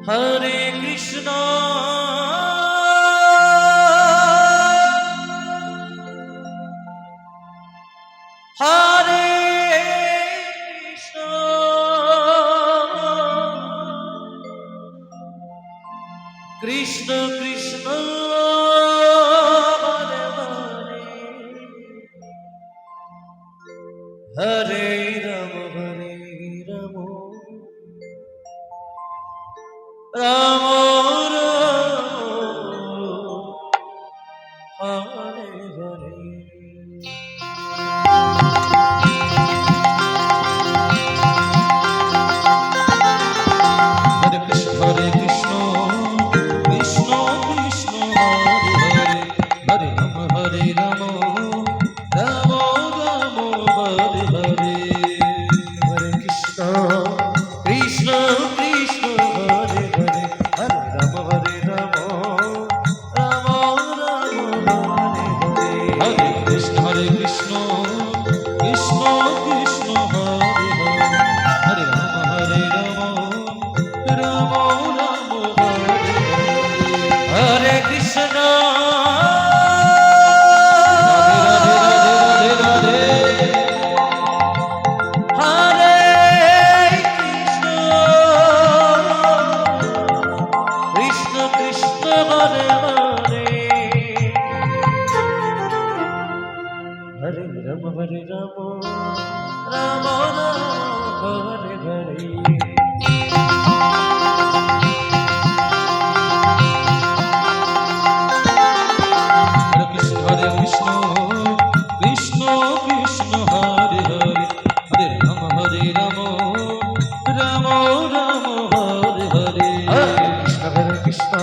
হরে কৃষ্ণ হরে কৃষ্ণ কৃষ্ণ কৃষ্ণ হরে হরে হরে রাম রাম রাম হরে হরে হরে কৃষ্ণ কৃষ্ণ কৃষ্ণ হরে হরে হরে রাম রাম রাম হরে হরে হরে কৃষ্ণ কৃষ্ণ কৃষ্ণ হরে হরে হরে রাম রাম রাম হরে হরে হরে কৃষ্ণ কৃষ্ণ কৃষ্ণ হরে হরে হরে রাম রাম হরে কৃষ্ণ হরে কৃষ্ণ কৃষ্ণ কৃষ্ণ হরে হরে হরে রাম রাম রাম হরে হরে হরে কৃষ্ণ কৃষ্ণ কৃষ্ণ হরে হরে হরে রাম রাম রাম হরে হরে হরে কৃষ্ণ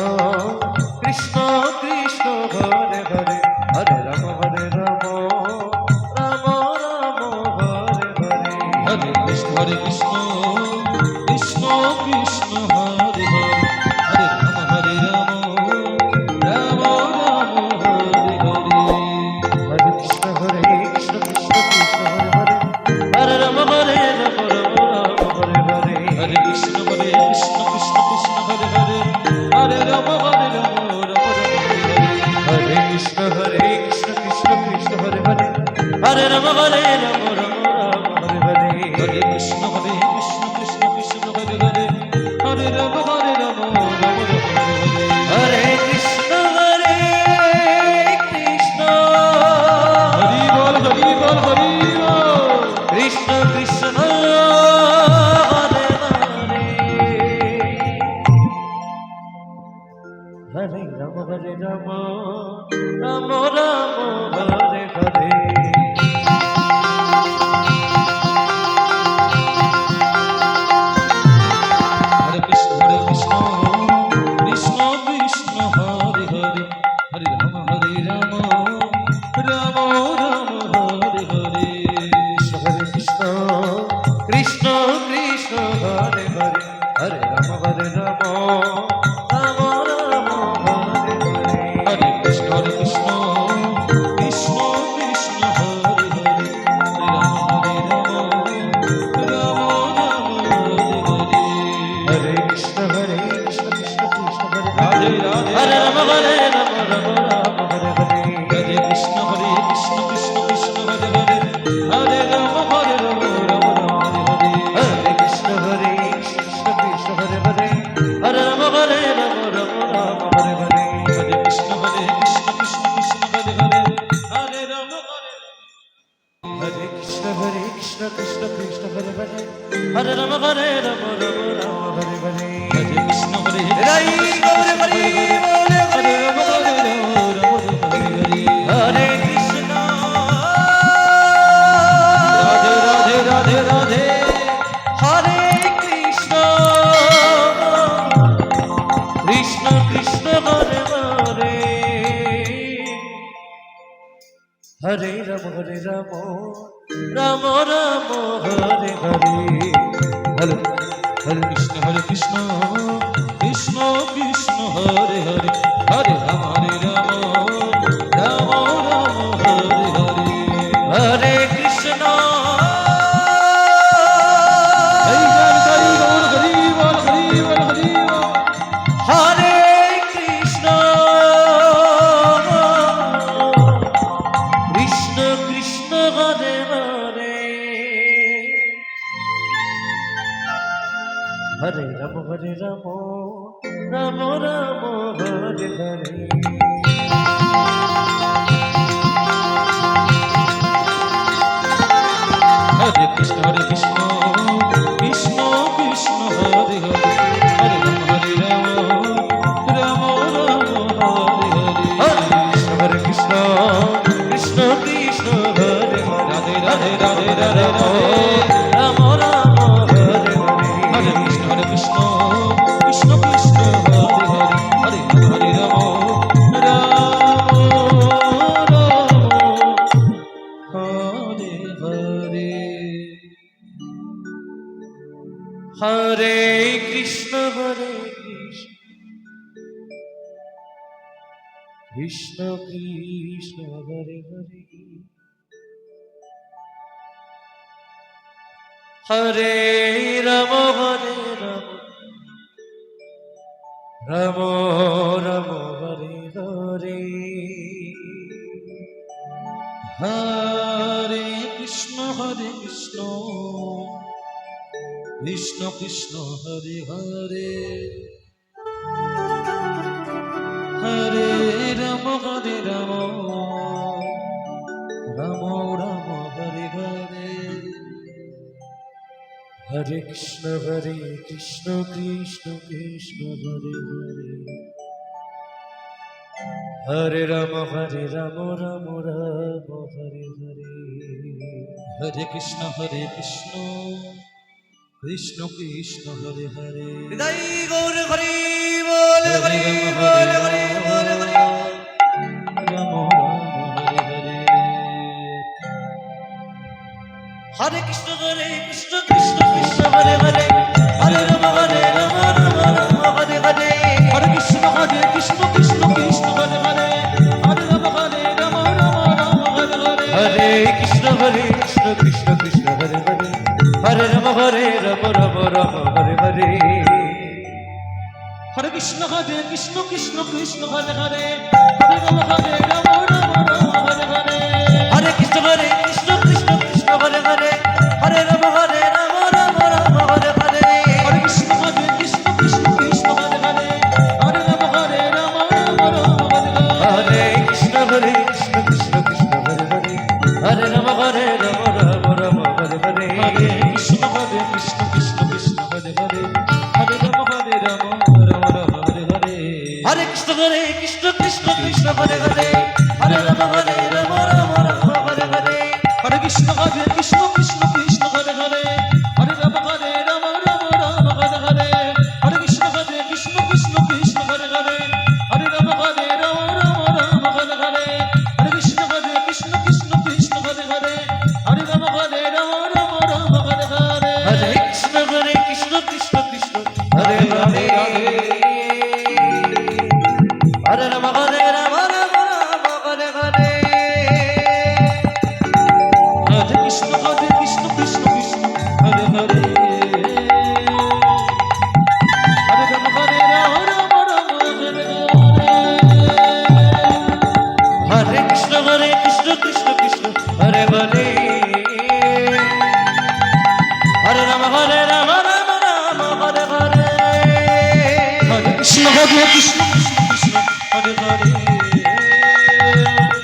কৃষ্ণ কৃষ্ণ হরে হরে হরে রাম রাম রাম হরে হরে হরে কৃষ্ণ কৃষ্ণ কৃষ্ণ কৃষ্ণ হরে হরে হরে রাম রাম রাম হরে হরে হরে কৃষ্ণ কৃষ্ণ কৃষ্ণ হরে হরে রাম রাম হরে হরে হরে কৃষ্ণ কৃষ্ণ কৃষ্ণ হরে হরে হরে রাম রাম হরে কৃষ্ণ কৃষ্ণ কৃষ্ণ হরে হরে হরে রাম রাম হরে হরে হরে কৃষ্ণ কৃষ্ণ কৃষ্ণ হরে হরে হরে রাম রাম হরে কৃষ্ণ কৃষ্ণ হরি বল হরি কৃষ্ণ কৃষ্ণ হরে হরে রাম রাম রাম হরে হরে হরে কৃষ্ণ কৃষ্ণ কৃষ্ণ হরে হরে হরে রাম রাম রাম হরে হরে হরে কৃষ্ণ কৃষ্ণ কৃষ্ণ হরে হরে হরে রাম রাম রাম রাম হরে হরে হরে কৃষ্ণ কৃষ্ণ কৃষ্ণ কৃষ্ণ হরে হরে হরে রাম রাম রাম হরে হরে হরে কৃষ্ণ কৃষ্ণ কৃষ্ণ হরে রাধে রাধে হরে রাম রাম হরে হরে হরে কৃষ্ণ কৃষ্ণ কৃষ্ণ হরে হরে হরে রাম রাম হরে হরে হরে কৃষ্ণ কৃষ্ণ কৃষ্ণ হরে হরে হরে রাম রাম হরে হরে হরে কৃষ্ণ কৃষ্ণ কৃষ্ণ হরে হরে হরে রাম হরে কৃষ্ণ কৃষ্ণ কৃষ্ণ হরে হরে হরে রাম হরে কৃষ্ণ হরে রাই গৌর হরে হরে রাম হরে কৃষ্ণ রাধে রাধে রাধে রাধে হরে কৃষ্ণ কৃষ্ণ কৃষ্ণ হরে হরে হরে রাম রাম রাম হরে হরে হরে হরে কৃষ্ণ কৃষ্ণ কৃষ্ণ হরে হরে হরে রাম রাম রাম হরে হরে হরে কৃষ্ণ হরে রাম রাম রাম হরে হরে হরে কৃষ্ণ কৃষ্ণ কৃষ্ণ হরে হরে হরে রাম রাম রাম হরে হরে হরে কৃষ্ণ কৃষ্ণ কৃষ্ণ হরে হরে রাধে রাধে রাধে রাধে রাম রাম হরে হরে হরে কৃষ্ণ কৃষ্ণ কৃষ্ণ কৃষ্ণ হরে হরে হরে হরে রাম রাম হরে হরে হরে কৃষ্ণ কৃষ্ণ কৃষ্ণ হরে হরে হরে রাম রাম রাম হরে হরে হরে কৃষ্ণ কৃষ্ণ কৃষ্ণ হরে হরে হরে রাম রাম রাম হরে হরে হরে কৃষ্ণ কৃষ্ণ কৃষ্ণ হরে হরে হরে রাম রাম রাম হরে হরে হরে কৃষ্ণ কৃষ্ণ কৃষ্ণ হরে হরে হৃদয় গৌর হরি বল হরি বল হরি বল হরি রাম হরে হরে হরে কৃষ্ণ কৃষ্ণ হরে হরে হরে রাম রাম রাম হরে হরে হরে কৃষ্ণ কৃষ্ণ হরে হরে হরে রাম রাম হরে হরে হরে কৃষ্ণ কৃষ্ণ হরে হরে হরে রাম রাম হরে হরে হরে কৃষ্ণ কৃষ্ণ হরে হরে হরে রাম রাম হরে হরে হরে কৃষ্ণ কৃষ্ণ হরে হরে হরে রাম রাম হরে হরে হরে কৃষ্ণ কৃষ্ণ হরে হরে হরে রাম রাম হরে হরে হরে কৃষ্ণ কৃষ্ণ হরে হরে হরে রাম রাম হরে হরে হরে কৃষ্ণ কৃষ্ণ হরে হরে হরে রাম রাম হরে হরে হরে কৃষ্ণ কৃষ্ণ হরে হরে হরে রাম রাম হরে হরে হরে কৃষ্ণ কৃষ্ণ হরে হরে হরে রাম রাম হরে হরে হরে কৃষ্ণ কৃষ্ণ হরে হরে হরে রাম রাম হরে হরে হরে কৃষ্ণ কৃষ্ণ হরে হরে হরে রাম রাম হরে হরে হরে কৃষ্ণ কৃষ্ণ হরে হরে হরে রাম রাম হরে হরে হরে কৃষ্ণ কৃষ্ণ হরে হরে হরে রাম হরে হরে কৃষ্ণ কৃষ্ণ হরে হরে হরে রাম রাম হরে হরে হরে কৃষ্ণ কৃষ্ণ হরে হরে হরে রাম হরে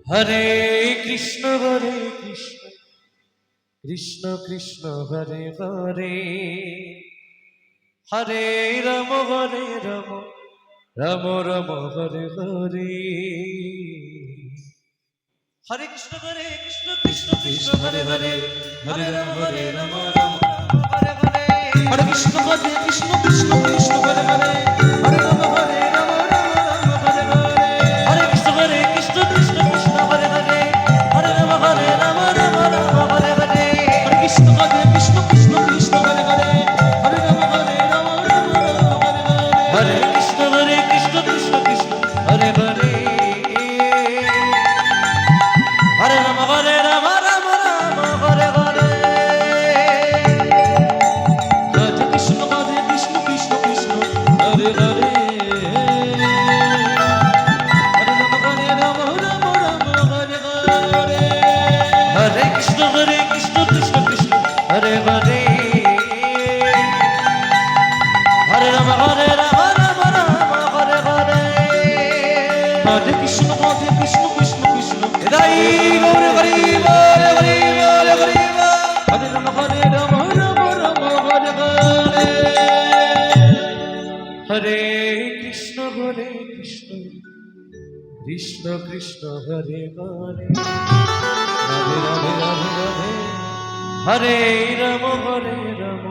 হরে হরে কৃষ্ণ কৃষ্ণ হরে হরে হরে রাম রাম হরে হরে হরে কৃষ্ণ কৃষ্ণ হরে হরে হরে রাম রাম হরে হরে হরে কৃষ্ণ কৃষ্ণ হরে হরে হরে রাম রাম হরে হরে হরে কৃষ্ণ কৃষ্ণ হরে হরে হরে রাম রাম হরে হরে হরে কৃষ্ণ কৃষ্ণ হরে হরে হরে রাম রাম হরে হরে হরে কৃষ্ণ কৃষ্ণ হরে হরে হরে রাম রাম হরে হরে হরে কৃষ্ণ কৃষ্ণ হরে হরে কৃষ্ণ হরে হরে রাধে রাধে রাধে রাধে হরে রাম হরে রাম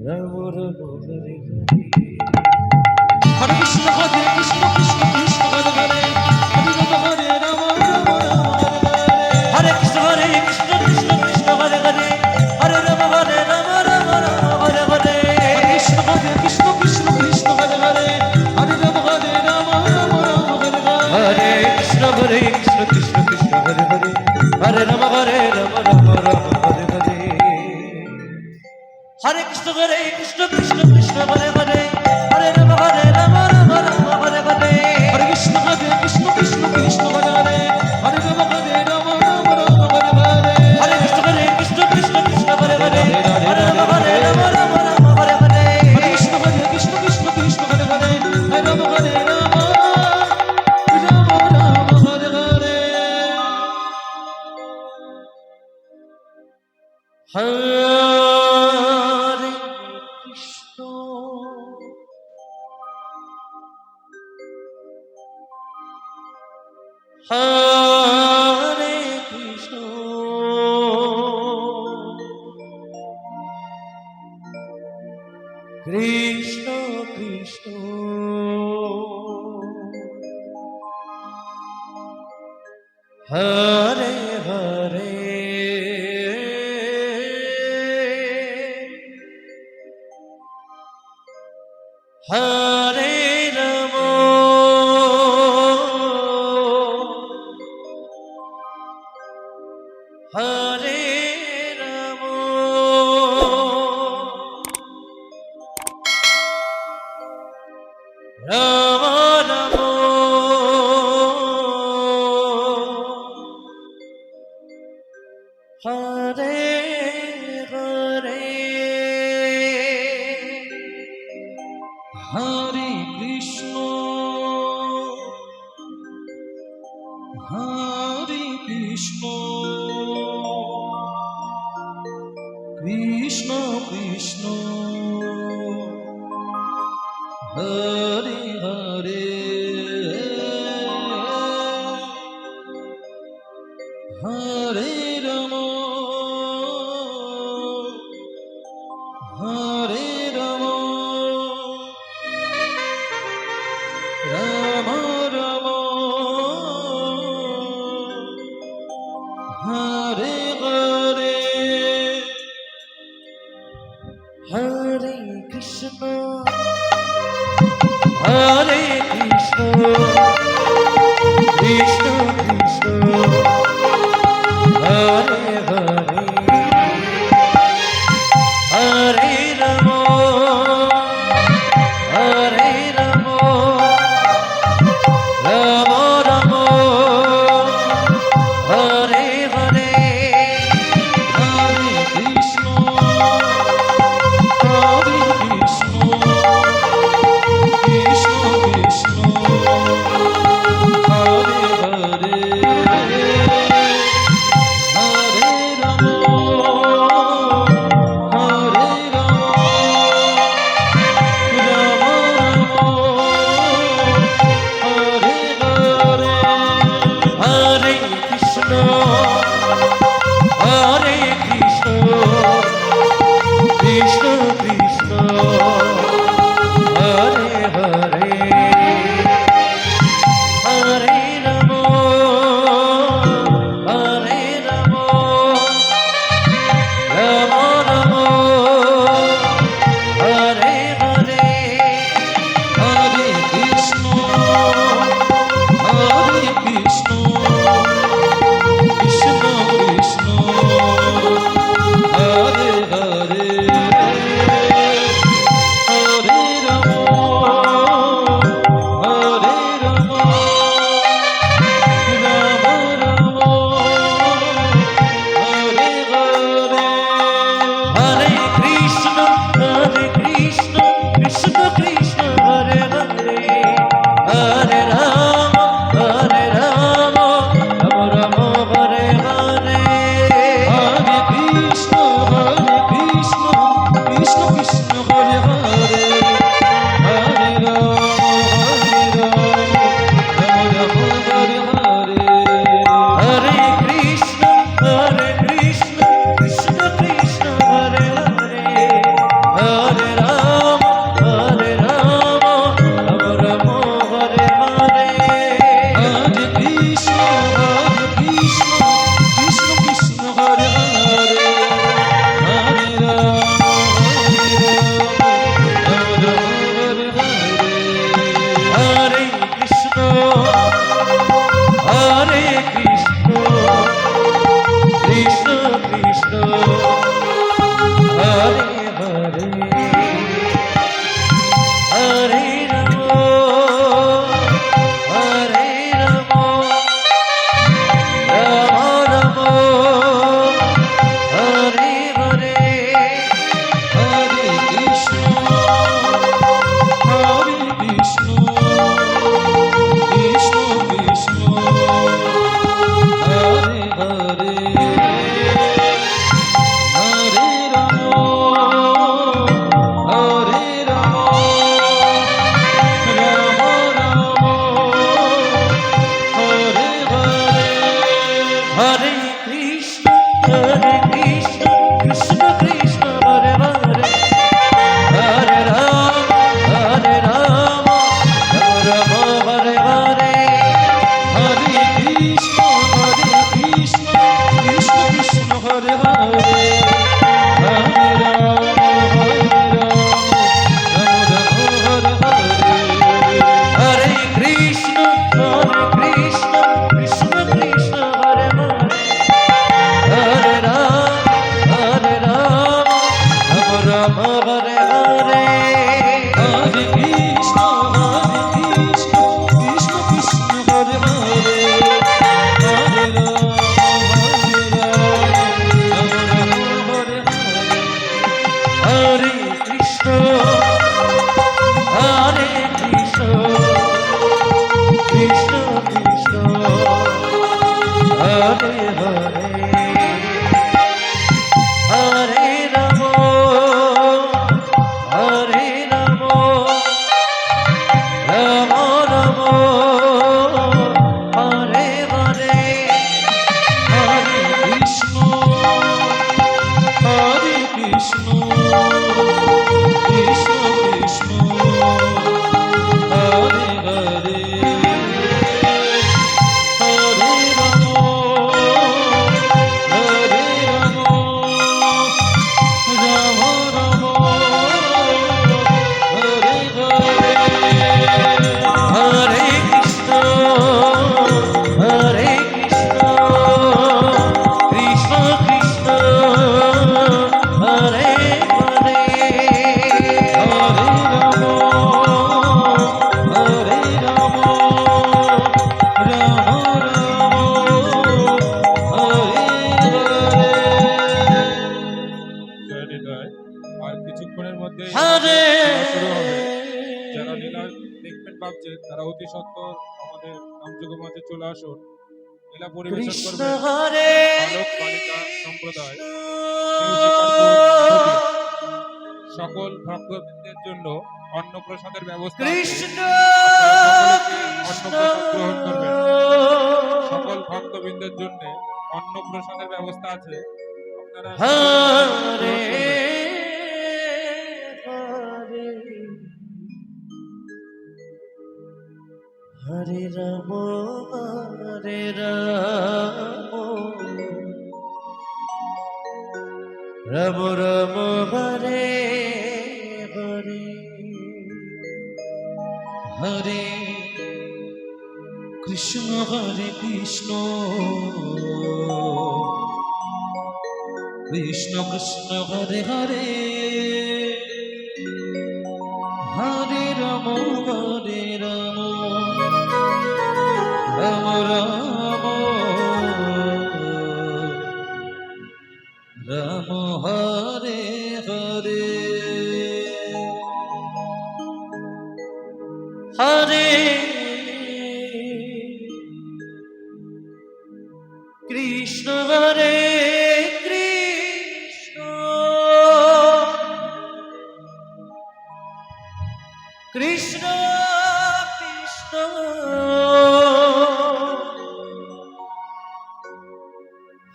রাম রাম হরে হরে হরে কৃষ্ণ কৃষ্ণ কৃষ্ণ হরে হরে হরে রাম হরে রাম রাম রাম হরে কৃষ্ণ কৃষ্ণ কৃষ্ণ হরে হরে হরে রাম হরে রাম রাম রাম হরে হরে কৃষ্ণ কৃষ্ণ কৃষ্ণ কৃষ্ণ হরে হরে হরে রাম হরে রাম রাম রাম হরে হরে কৃষ্ণ কৃষ্ণ কৃষ্ণ হরে হরে হরে রাম হরে রাম রাম রাম হরে হরে হরে কৃষ্ণ কৃষ্ণ কৃষ্ণ হরে হরে হরে রাম হরে রাম রাম রাম হরে হরে হরে কৃষ্ণ কৃষ্ণ কৃষ্ণ কৃষ্ণ হরে হরে হরে রাম হরে রাম রাম রাম হরে হরে হরে কৃষ্ণ কৃষ্ণ কৃষ্ণ হরে হরে হরে রাম হরে রাম রাম রাম হরে হরে হরে কৃষ্ণ কৃষ্ণ কৃষ্ণ হরে হরে হরে রাম হরে রাম রাম রাম হরে হরে হরে কৃষ্ণ হরে কৃষ্ণ কৃষ্ণ কৃষ্ণ হরে হরে হরে রাম হরে রাম রাম রাম হরে হরে হরে কৃষ্ণ হরে কৃষ্ণ কৃষ্ণ কৃষ্ণ হরে হরে হরে রাম হরে রাম রাম রাম হরে হরে হরে কৃষ্ণ হরে কৃষ্ণ কৃষ্ণ কৃষ্ণ হরে হরে হরে রাম হরে Ram Ram Ram Hare Hare Hare Krishna, Krishna Krishna, Hare Hare, Hare Rama, Hare Rama, Rama Rama, Hare Hare. Hare Krishna, Krishna Krishna, Hare Hare, Hare Rama, Rama Rama, Hare Hare. Hare Krishna, Krishna Krishna, Hare Hare, Hare Rama, Hare Rama, Rama Rama, Hare Hare. Hare Krishna, Krishna Krishna, Hare Hare, Hare Rama, Hare Rama, Hare Hare. Hare Krishna, Krishna Krishna, Hare Hare, Hare Rama, Hare Rama, Rama Rama, Hare Hare. Hare Krishna, Krishna Krishna, Hare Hare, Hare Rama, Hare Rama, Rama Rama, Hare Hare. Hare Krishna, Hare Krishna, Krishna Krishna, Hare Hare, Hare Rama, Hare Rama, Rama Rama, Hare Hare। আর কিছুক্ষণের মধ্যে Hare শুরু হবে। যারা লীলা দেখবেন ভাবছেন তারা অতি সত্বর আমাদের নামযোগ্য মঞ্চে চলে আসুন। লীলা পরিবেশন Krishna করবেন Hare বালক বালিকা সম্প্রদায় সকল ভক্তবৃন্দের জন্য অন্নপ্রসাদের ব্যবস্থা আছে। Krishna অন্নপ্রসাদ গ্রহণ করবেন। সকল ভক্তবৃন্দের জন্য অন্নপ্রসাদের ব্যবস্থা আছে। আপনারা Hare Hare, Hare Rama, Hare Rama, Rama Rama, Hare Hare, Hare Krishna, Krishna Krishna, Hare Hare, Hare Rama, Hare Rama, Rama Rama, Rama Hare Hare. Hare Krishna, Hare Krishna, Krishna Krishna,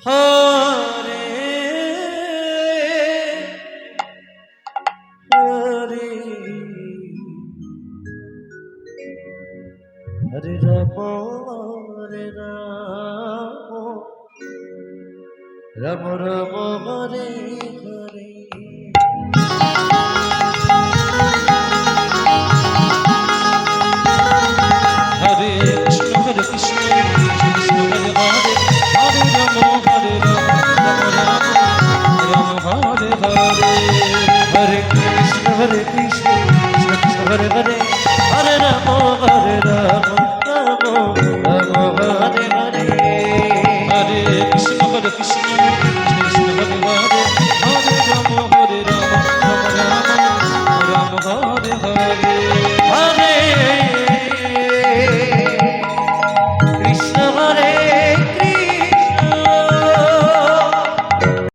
Hare Hare, Hare Rama, Hare Rama, Rama Rama, Hare Hare. Hare Krishna, Krishna Hare Hare, Hare Rama, Hare Rama, Rama Rama, Hare Hare. Hare Krishna, Krishna Krishna, Hare Hare, Hare Rama, Hare